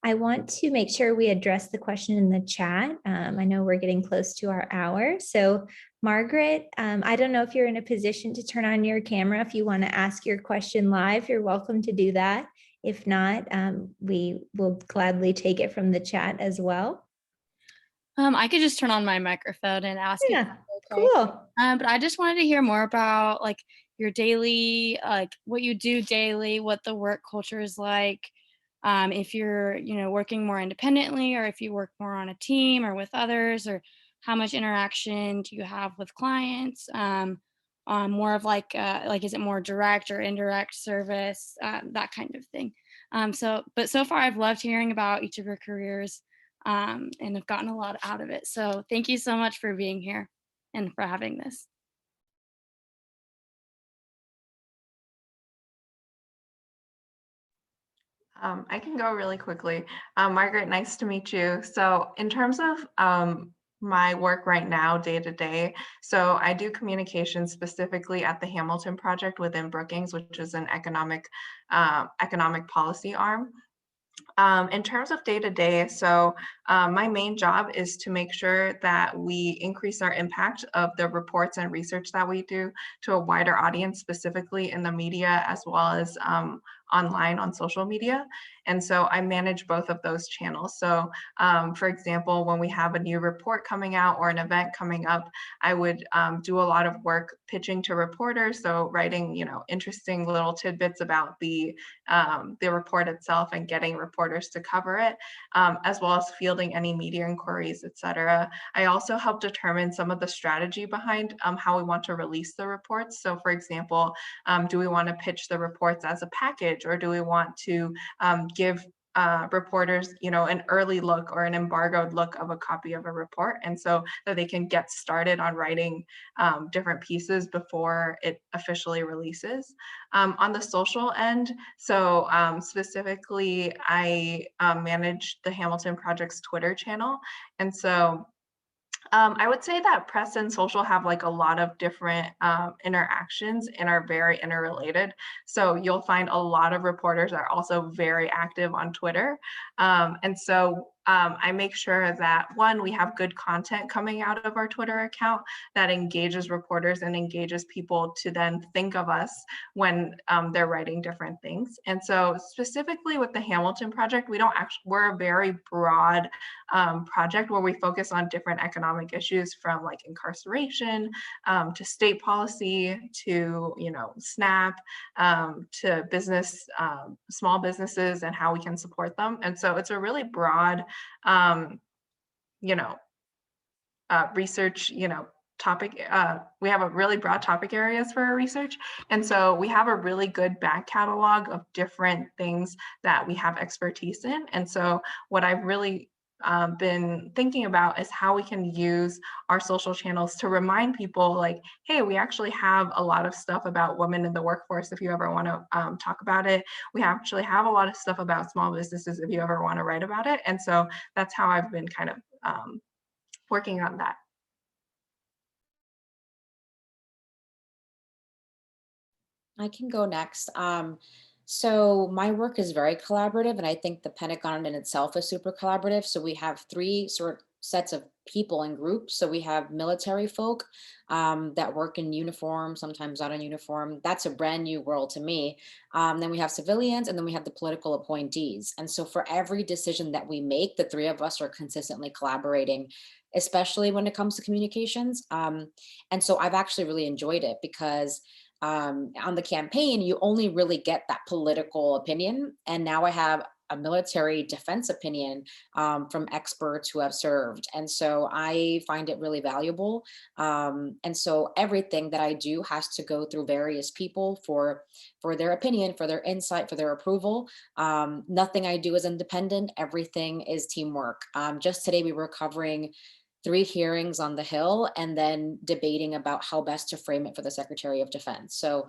I want to make sure we address the question in the chat. I know we're getting close to our hour. So Margaret, I don't know if you're in a position to turn on your camera. If you want to ask your question live, you're welcome to do that. If not, we will gladly take it from the chat as well. I could just turn on my microphone and ask you. Yeah, Okay. cool. But I just wanted to hear more about like your daily, like what you do daily, what the work culture is like. If you're, you know, working more independently, or if you work more on a team or with others, or how much interaction do you have with clients? More of like, is it more direct or indirect service, that kind of thing. But so far I've loved hearing about each of your careers, and I've gotten a lot out of it. So thank you so much for being here and for having this. I can go really quickly. Margaret, nice to meet you. So in terms of my work right now, day to day, so I do communications specifically at the Hamilton Project within Brookings, which is an economic policy arm. In terms of day to day, so my main job is to make sure that we increase our impact of the reports and research that we do to a wider audience, specifically in the media as well as online on social media. And so I manage both of those channels. So for example, when we have a new report coming out or an event coming up, I would do a lot of work pitching to reporters. So writing, you know, interesting little tidbits about the report itself and getting reporters to cover it, as well as fielding any media inquiries, etc. I also help determine some of the strategy behind how we want to release the reports. So for example, do we want to pitch the reports as a package, or do we want to give reporters, you know, an early look or an embargoed look of a copy of a report, and so that they can get started on writing different pieces before it officially releases. On the social end, so specifically, I manage the Hamilton Project's Twitter channel, and so I would say that press and social have like a lot of different interactions and are very interrelated. So you'll find a lot of reporters are also very active on Twitter. And so I make sure that, one, we have good content coming out of our Twitter account that engages reporters and engages people to then think of us when they're writing different things. And so specifically with the Hamilton Project, we're a very broad project where we focus on different economic issues, from like incarceration to state policy to, you know, SNAP, to business, small businesses and how we can support them. And so it's a really broad you know, research, you know, topic, we have a really broad topic areas for our research. And so we have a really good back catalog of different things that we have expertise in. And so what I've really been thinking about is how we can use our social channels to remind people like, hey, we actually have a lot of stuff about women in the workforce if you ever want to talk about it. We actually have a lot of stuff about small businesses if you ever want to write about it. And so that's how I've been kind of working on that. I can go next. So my work is very collaborative, and I think the Pentagon in itself is super collaborative. So we have three sets of people and groups. So we have military folk that work in uniform, sometimes not in uniform. That's a brand new world to me. Then we have civilians, and then we have the political appointees. And so for every decision that we make, the three of us are consistently collaborating, especially when it comes to communications. And so I've actually really enjoyed it because on the campaign, you only really get that political opinion. And now I have a military defense opinion from experts who have served. And so I find it really valuable. And so everything that I do has to go through various people for their opinion, for their insight, for their approval. Nothing I do is independent. Everything is teamwork. Just today, we were covering 3 hearings on the Hill and then debating about how best to frame it for the Secretary of Defense. So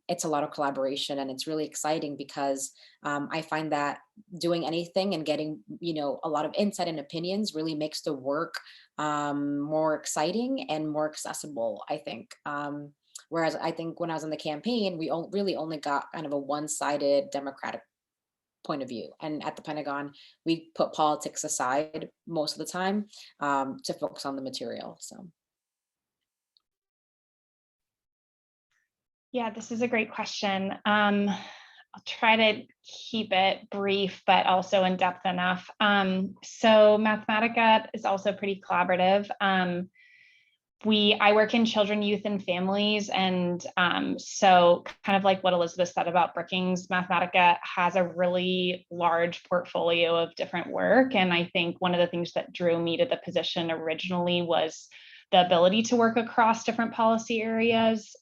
it's a lot of collaboration, and it's really exciting because I find that doing anything and getting, you know, a lot of insight and opinions really makes the work more exciting and more accessible, I think. Whereas I think when I was in the campaign, we really only got kind of a one-sided Democratic point of view. And at the Pentagon, we put politics aside most of the time to focus on the material. So. Yeah, this is a great question. I'll try to keep it brief, but also in depth enough. So Mathematica is also pretty collaborative. I work in children, youth, and families. And so kind of like what Elizabeth said about Brookings, Mathematica has a really large portfolio of different work. And I think one of the things that drew me to the position originally was the ability to work across different policy areas.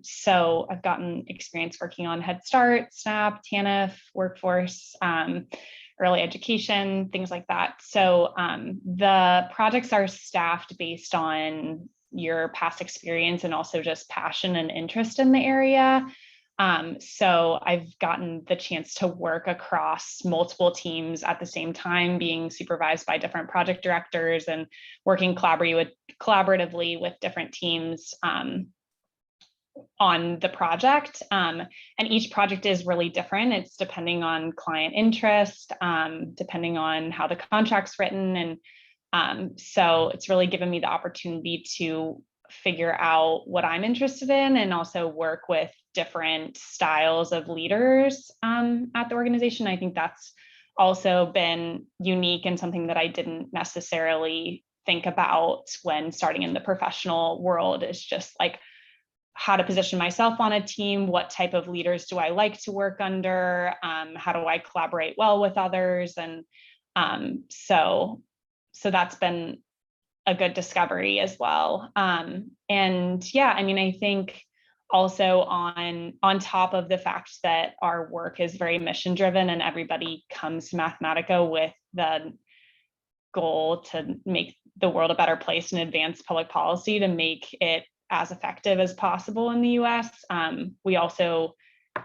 So I've gotten experience working on Head Start, SNAP, TANF, workforce, early education, things like that. So the projects are staffed based on your past experience and also just passion and interest in the area. So I've gotten the chance to work across multiple teams at the same time, being supervised by different project directors and working collaboratively with different teams on the project. And each project is really different. It's depending on client interest, depending on how the contract's written. And so it's really given me the opportunity to figure out what I'm interested in and also work with different styles of leaders at the organization. I think that's also been unique and something that I didn't necessarily think about when starting in the professional world, is just like how to position myself on a team, what type of leaders do I like to work under, how do I collaborate well with others. And so that's been a good discovery as well. And yeah, I mean, I think also on top of the fact that our work is very mission driven and everybody comes to Mathematica with the goal to make the world a better place and advance public policy to make it as effective as possible in the US. We also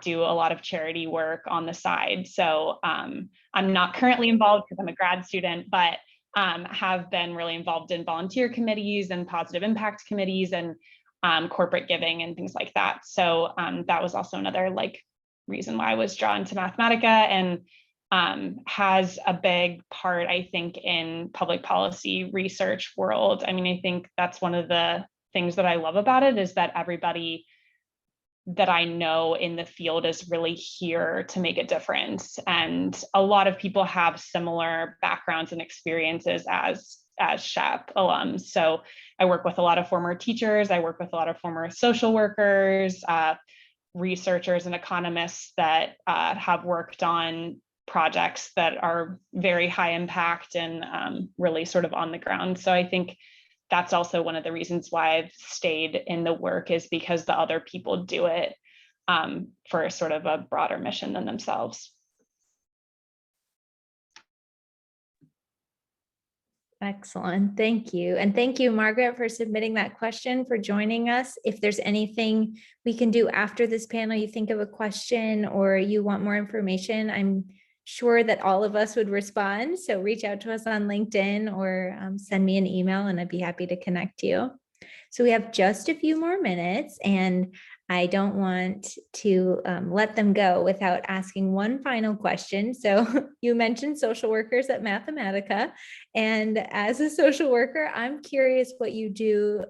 do a lot of charity work on the side. So I'm not currently involved because I'm a grad student, but have been really involved in volunteer committees and positive impact committees and corporate giving and things like that. So that was also another reason why I was drawn to Mathematica, and has a big part, I think, in public policy research world. I mean, I think that's one of the things that I love about it, is that everybody that I know in the field is really here to make a difference. And a lot of people have similar backgrounds and experiences as SHEP alums. So I work with a lot of former teachers. I work with a lot of former social workers, researchers and economists that have worked on projects that are very high impact and really sort of on the ground. So I think that's also one of the reasons why I've stayed in the work, is because the other people do it for sort of a broader mission than themselves. Excellent. Thank you. And thank you, Margaret, for submitting that question, for joining us. If there's anything we can do after this panel, you think of a question or you want more information, I'm sure that all of us would respond. So reach out to us on LinkedIn or send me an email and I'd be happy to connect you. So we have just a few more minutes and I don't want to let them go without asking one final question. So you mentioned social workers at Mathematica, and as a social worker, I'm curious what you do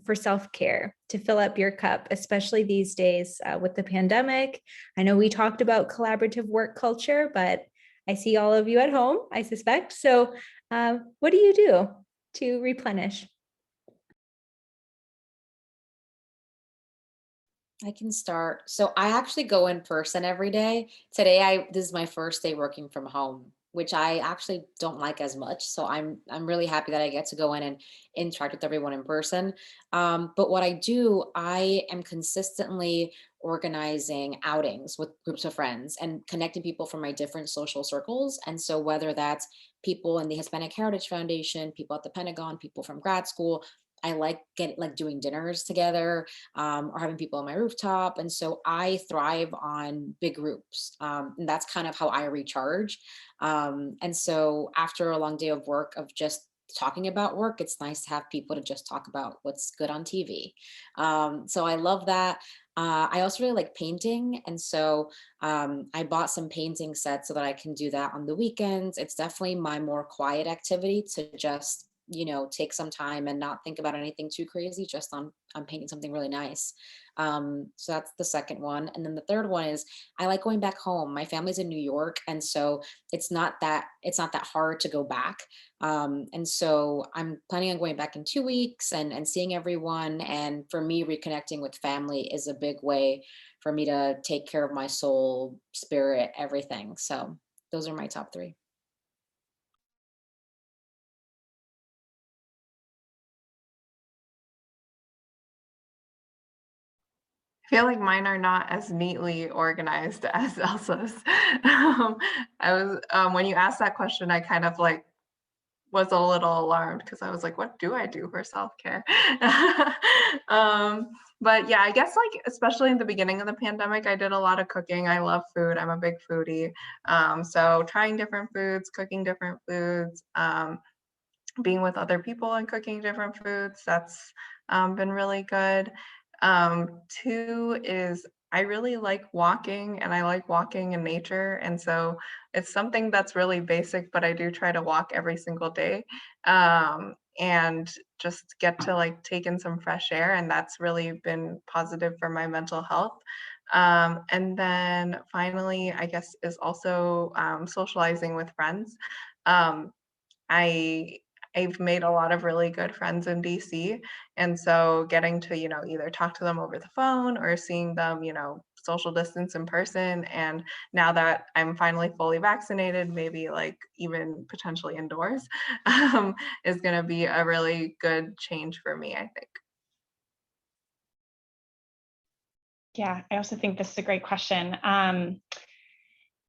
for self-care to fill up your cup, especially these days with the pandemic. I know we talked about collaborative work culture, but I see all of you at home, I suspect. So what do you do to replenish? I can start. So I actually go in person every day. Today, this is my first day working from home, which I actually don't like as much. So I'm really happy that I get to go in and interact with everyone in person. But what I do, I am consistently organizing outings with groups of friends and connecting people from my different social circles. And so whether that's people in the Hispanic Heritage Foundation, people at the Pentagon, people from grad school, I like doing dinners together or having people on my rooftop. And so I thrive on big groups. And that's kind of how I recharge. And so after a long day of work, of just talking about work, it's nice to have people to just talk about what's good on TV. So I love that. I also really like painting. And so I bought some painting sets so that I can do that on the weekends. It's definitely my more quiet activity to just take some time and not think about anything too crazy, just on painting something really nice. So that's the second one. And then the third one is I like going back home. My family's in New York. And so it's not that hard to go back. And so I'm planning on going back in 2 weeks and seeing everyone. And for me, reconnecting with family is a big way for me to take care of my soul, spirit, everything. So those are my top three. I feel like mine are not as neatly organized as Elsa's. When you asked that question, I kind of was a little alarmed because I was like, what do I do for self-care? But yeah, I guess especially in the beginning of the pandemic, I did a lot of cooking. I love food. I'm a big foodie. So trying different foods, cooking different foods, being with other people and cooking different foods, that's been really good. Two is I really like walking, and I like walking in nature. And so it's something that's really basic, but I do try to walk every single day and just get to take in some fresh air. And that's really been positive for my mental health. And then finally, I guess, is also socializing with friends. I've made a lot of really good friends in DC. And so getting to, either talk to them over the phone or seeing them, social distance in person. And now that I'm finally fully vaccinated, maybe even potentially indoors, is going to be a really good change for me, I think. Yeah, I also think this is a great question.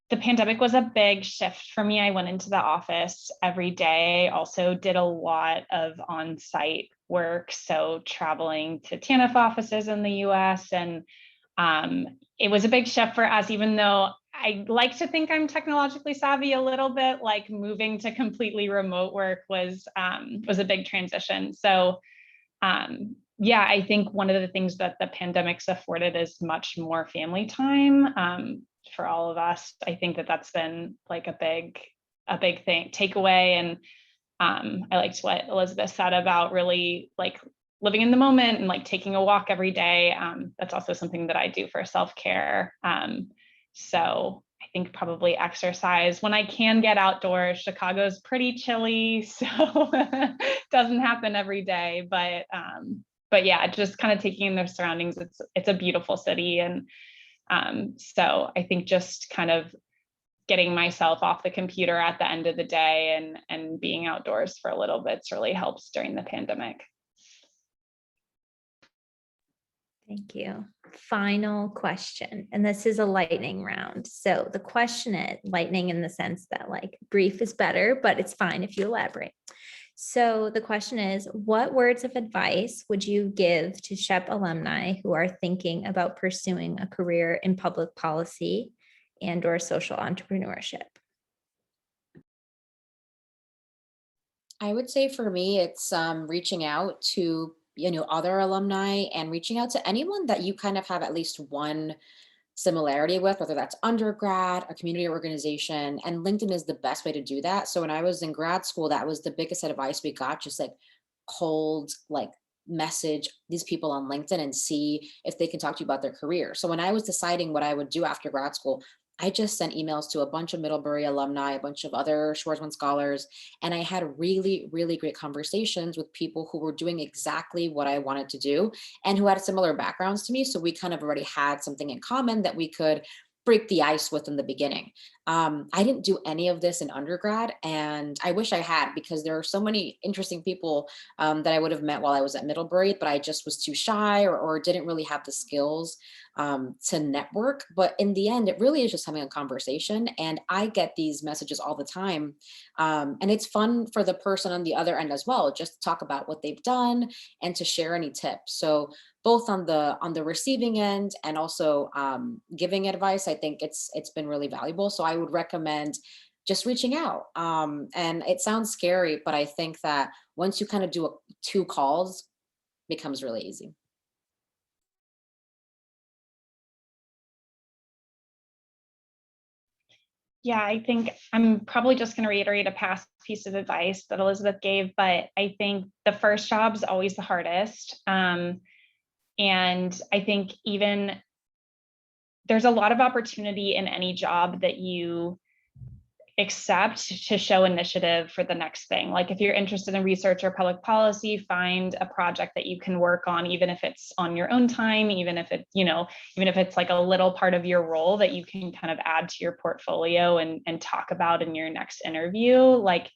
The pandemic was a big shift for me. I went into the office every day, also did a lot of on-site work. So traveling to TANF offices in the US. And it was a big shift for us, even though I like to think I'm technologically savvy a little bit, moving to completely remote work was a big transition. So yeah, I think one of the things that the pandemic's afforded is much more family time. For all of us, I think that's been a big thing takeaway. And I liked what Elizabeth said about really living in the moment and taking a walk every day. That's also something that I do for self-care. So I think probably exercise when I can get outdoors. Chicago's pretty chilly, so it doesn't happen every day, but yeah, just kind of taking in their surroundings. It's a beautiful city. And so I think just kind of getting myself off the computer at the end of the day and being outdoors for a little bit's really helps during the pandemic. Thank you. Final question, and this is a lightning round. So the question is lightning in the sense that like brief is better, but it's fine if you elaborate. So the question is, what words of advice would you give to Shep alumni who are thinking about pursuing a career in public policy and or social entrepreneurship? I would say for me, it's reaching out to other alumni and reaching out to anyone that you kind of have at least one similarity with, whether that's undergrad, a community organization, and LinkedIn is the best way to do that. So when I was in grad school, that was the biggest advice we got, just like cold, like message these people on LinkedIn and see if they can talk to you about their career. So when I was deciding what I would do after grad school, I just sent emails to a bunch of Middlebury alumni, a bunch of other Schwarzman scholars, and I had really, really great conversations with people who were doing exactly what I wanted to do and who had similar backgrounds to me. So we kind of already had something in common that we could break the ice with in the beginning. I didn't do any of this in undergrad, and I wish I had, because there are so many interesting people that I would have met while I was at Middlebury, but I just was too shy or didn't really have the skills to network. But in the end, it really is just having a conversation. And I get these messages all the time. And it's fun for the person on the other end as well, just to talk about what they've done and to share any tips. So both on the receiving end and also giving advice, I think it's been really valuable. So I would recommend just reaching out. And it sounds scary, but I think that once you kind of do 2 calls, it becomes really easy. Yeah, I think I'm probably just going to reiterate a past piece of advice that Elizabeth gave, but I think the first job is always the hardest. And I think even there's a lot of opportunity in any job that you accept to show initiative for the next thing. Like if you're interested in research or public policy, find a project that you can work on, even if it's on your own time, even if it, even if it's like a little part of your role that you can kind of add to your portfolio and talk about in your next interview. Like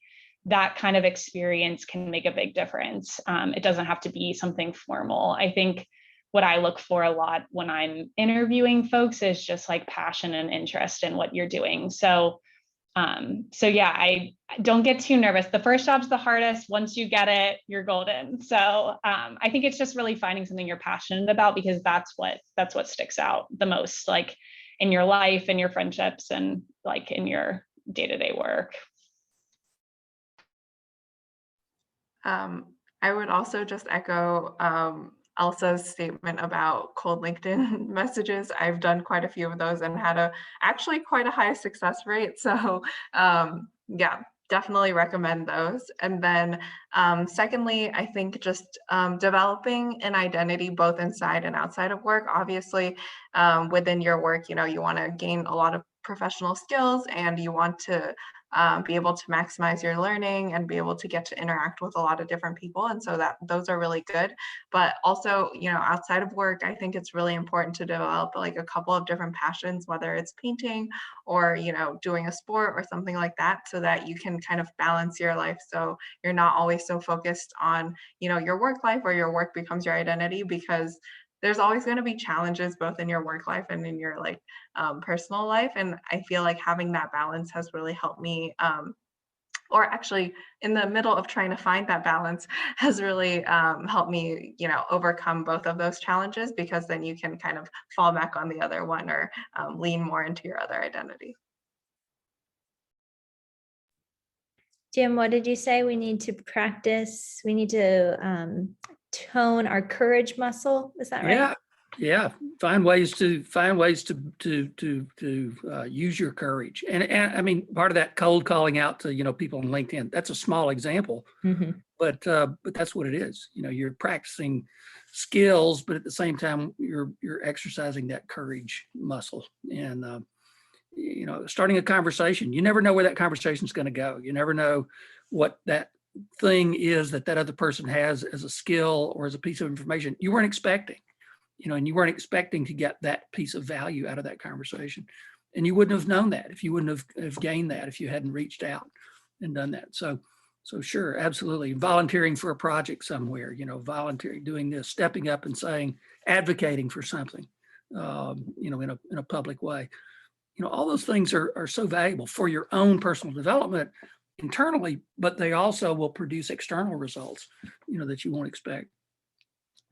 that kind of experience can make a big difference. It doesn't have to be something formal. I think what I look for a lot when I'm interviewing folks is just like passion and interest in what you're doing. So yeah, I don't get too nervous. The first job's the hardest. Once you get it, you're golden. So I think it's just really finding something you're passionate about, because that's what sticks out the most, like in your life and your friendships and like in your day-to-day work. I would also just echo Elsa's statement about cold LinkedIn messages. I've done quite a few of those and had actually quite a high success rate. So yeah, definitely recommend those. And then secondly, I think just developing an identity both inside and outside of work. Obviously, within your work, you want to gain a lot of professional skills and you want to be able to maximize your learning and be able to get to interact with a lot of different people. And so those are really good. But also, outside of work, I think it's really important to develop like a couple of different passions, whether it's painting or, doing a sport or something like that, so that you can kind of balance your life. So you're not always so focused on, your work life, or your work becomes your identity, because there's always going to be challenges both in your work life and in your personal life. And I feel like having that balance has really helped me, or actually in the middle of trying to find that balance has really helped me, overcome both of those challenges, because then you can kind of fall back on the other one or lean more into your other identity. Jim, what did you say? We need to practice. We need to tone our courage muscle. Is that right? Yeah. Find ways to use your courage. And I mean, part of that cold calling out to people on LinkedIn, that's a small example, but that's what it is. You're practicing skills, but at the same time you're exercising that courage muscle. And starting a conversation, you never know where that conversation is going to go. You never know what that thing is that other person has as a skill or as a piece of information you weren't expecting, and you weren't expecting to get that piece of value out of that conversation. And you wouldn't have known that if you wouldn't have gained that if you hadn't reached out and done that. So sure, absolutely. Volunteering for a project somewhere, volunteering, doing this, stepping up and saying, advocating for something, in a public way. All those things are so valuable for your own personal development internally, but they also will produce external results, that you won't expect.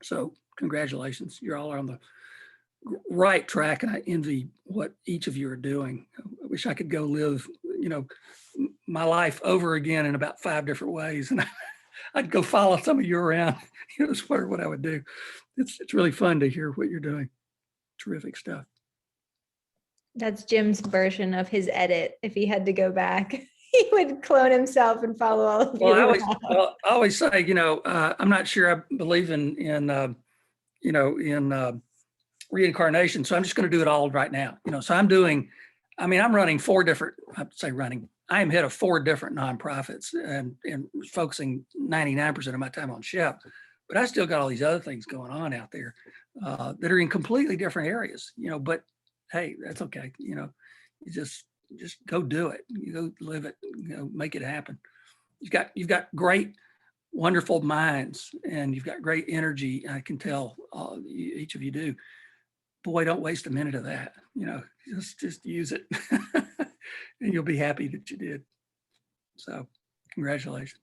So congratulations, you're all on the right track, and I envy what each of you are doing. I wish I could go live, my life over again in about 5 different ways, and I'd go follow some of you around. It's what I would do. It's really fun to hear what you're doing. Terrific stuff. That's Jim's version of his edit. If he had to go back, he would clone himself and follow all of you. I always say, I'm not sure I believe in reincarnation. So I'm just going to do it all right now. So I'm running 4 different, I am head of 4 different nonprofits and focusing 99% of my time on Shep, but I still got all these other things going on out there that are in completely different areas, but hey, that's okay. You just go do it. You go live it, make it happen. You've got great, wonderful minds, and you've got great energy. I can tell each of you do. Boy, don't waste a minute of that. Just use it, and you'll be happy that you did. So, congratulations.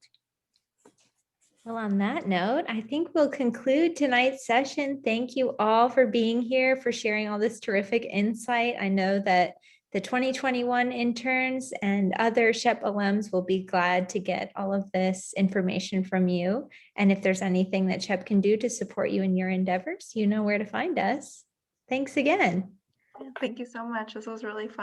Well, on that note, I think we'll conclude tonight's session. Thank you all for being here, for sharing all this terrific insight. I know that the 2021 interns and other Shep alums will be glad to get all of this information from you. And if there's anything that Shep can do to support you in your endeavors, you know where to find us. Thanks again. Thank you so much. This was really fun.